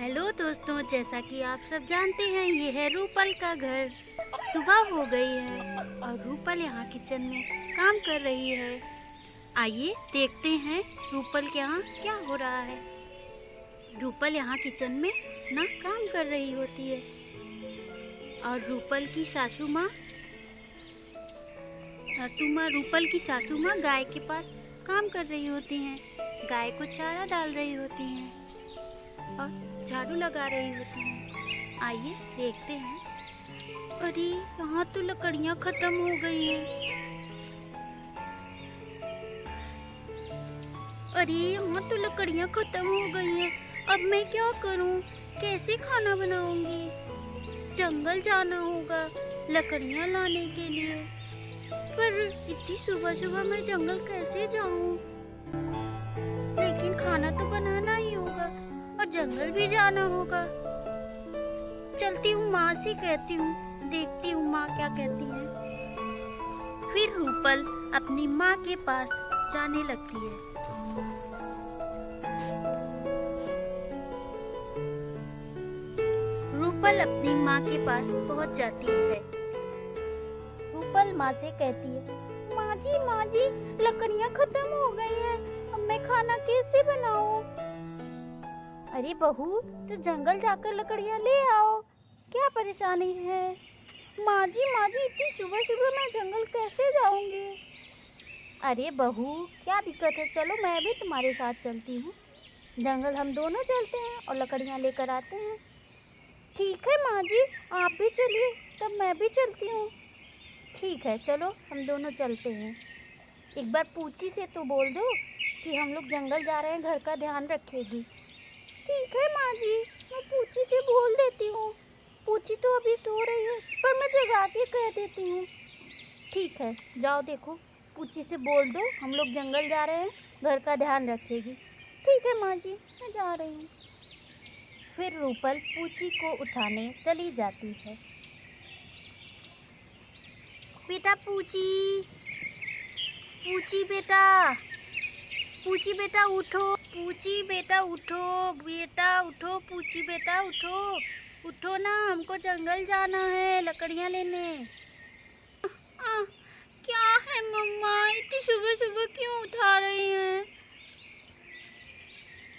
Hello दोस्तों, जैसा कि आप सब जानते हैं ये है रूपल का घर। सुबह हो गई है और रूपल यहाँ किचन में काम कर रही है। आइए देखते हैं रूपल के यहाँ क्या हो रहा है। रूपल यहाँ किचन में ना काम कर रही होती है और रूपल की सासू माँ गाय के पास काम कर रही होती हैं। गाय को चारा डाल रही होती हैं और झाड़ू लगा रही होती हैं। आइए देखते हैं। अरे यहाँ तो लकड़ियाँ खत्म हो गई हैं। अरे यहाँ तो लकड़ियाँ खत्म हो गई हैं। अब मैं क्या करूँ? कैसे खाना बनाऊंगी? जंगल जाना होगा लकड़ियाँ लाने के लिए। पर इतनी सुबह सुबह मैं जंगल कैसे जाऊँ? लेकिन खाना तो बनाना ही होगा और जंगल भी जाना होगा। चलती हूँ, माँ से कहती हूँ, देखती हूँ माँ क्या कहती है। फिर रूपल अपनी माँ के पास जाने लगती है। रूपल अपनी माँ के पास पहुँच जाती है। रूपल माँ से कहती है, माँ जी लकड़ियाँ खत्म हो गई हैं। अब मैं खाना कैसे बनाऊँ? अरे बहू, तो जंगल जाकर लकड़ियाँ ले आओ, क्या परेशानी है? माँ जी इतनी सुबह सुबह मैं जंगल कैसे जाऊँगी? अरे बहू, क्या दिक्कत है? चलो मैं भी तुम्हारे साथ चलती हूँ। जंगल हम दोनों चलते हैं और लकड़ियाँ लेकर आते हैं। ठीक है माँ जी, आप भी चलिए, तब मैं भी चलती हूँ। ठीक है, चलो हम दोनों चलते हैं। एक बार पूची से तो बोल दो कि हम लोग जंगल जा रहे हैं, घर का ध्यान रखेगी। ठीक है माँ जी, मैं पूची से बोल देती हूँ। पूची तो अभी सो रही है, पर मैं जगा के कह देती हूँ। ठीक है, जाओ देखो, पूची से बोल दो हम लोग जंगल जा रहे हैं, घर का ध्यान रखेगी। ठीक है माँ जी, मैं जा रही हूँ। फिर रूपल पूची को उठाने चली जाती है। बेटा पूची, पूची बेटा, पूची बेटा उठो, पूची बेटा उठो, बेटा उठो, पूची बेटा उठो, उठो ना, हमको जंगल जाना है लकड़ियाँ लेने। क्या है मम्मा, इतनी सुबह सुबह क्यों उठा रही हैं?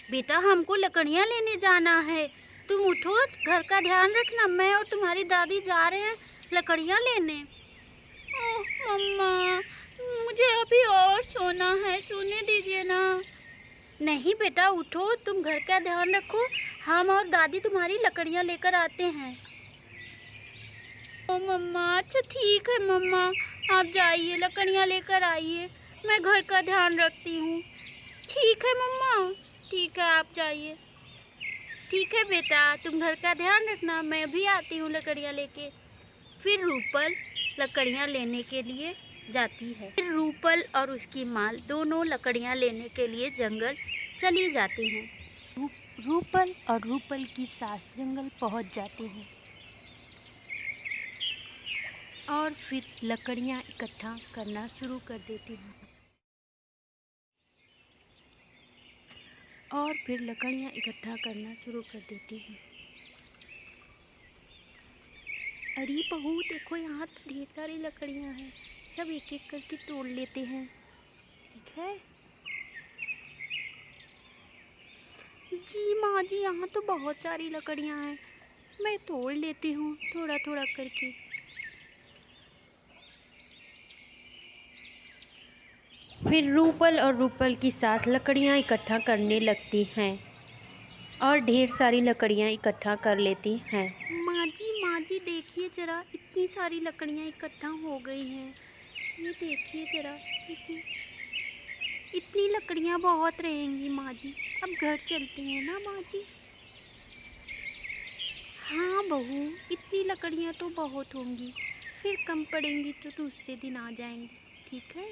बेटा हमको लकड़ियाँ लेने जाना है, तुम उठो, घर का ध्यान रखना। मैं और तुम्हारी दादी जा रहे हैं लकड़ियाँ लेने। ओह मम्मा, मुझे अभी और सोना है, सोने दीजिए ना। नहीं बेटा उठो, तुम घर का ध्यान रखो, हम और दादी तुम्हारी लकड़ियाँ लेकर आते हैं। ओ मम्मा, अच्छा ठीक है मम्मा, आप जाइए लकड़ियाँ लेकर आइए, मैं घर का ध्यान रखती हूँ। ठीक है मम्मा, ठीक है आप जाइए। ठीक है बेटा, तुम घर का ध्यान रखना, मैं भी आती हूँ लकड़ियाँ लेके। फिर रूपल लकड़ियाँ लेने के लिए जाती है। फिर रूपल और उसकी माँ दोनों लकड़ियाँ लेने के लिए जंगल चली जाती हैं। रूपल और रूपल की सास जंगल पहुँच जाती हैं और फिर लकड़ियाँ इकट्ठा करना शुरू कर देती हैं। और फिर लकड़ियाँ इकट्ठा करना शुरू कर देती हैं। अरे बहू देखो, यहाँ तो ढेर सारी लकड़ियाँ हैं, सब एक एक करके तोड़ लेते हैं। ठीक है जी माँ जी, यहाँ तो बहुत सारी लकड़ियाँ हैं, मैं तोड़ लेती हूँ थोड़ा थोड़ा करके। फिर रूपल और रूपल की सास लकड़ियाँ इकट्ठा करने लगती हैं और ढेर सारी लकड़ियाँ इकट्ठा कर लेती हैं। माँ जी देखिए ज़रा, इतनी सारी लकड़ियाँ इकट्ठा हो गई हैं। ये देखिए ज़रा, इतनी लकड़ियाँ बहुत रहेंगी माँ जी। अब घर चलते हैं ना माँ जी? हाँ बहू, इतनी लकड़ियाँ तो बहुत होंगी, फिर कम पड़ेंगी तो दूसरे दिन आ जाएंगी। ठीक है?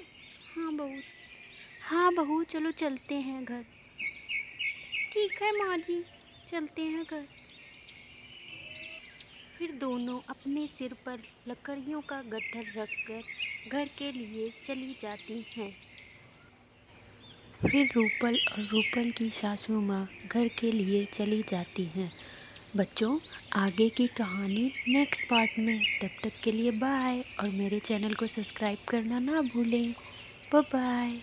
हाँ बहू, चलो चलते हैं घर। ठीक है माँ जी, चलते हैं घर। फिर दोनों अपने सिर पर लकड़ियों का गट्ठर रखकर घर के लिए चली जाती हैं। फिर रूपल और रूपल की सासू माँ घर के लिए चली जाती हैं। बच्चों, आगे की कहानी नेक्स्ट पार्ट में। तब तक के लिए बाय, और मेरे चैनल को सब्सक्राइब करना ना भूलें। Bye bye.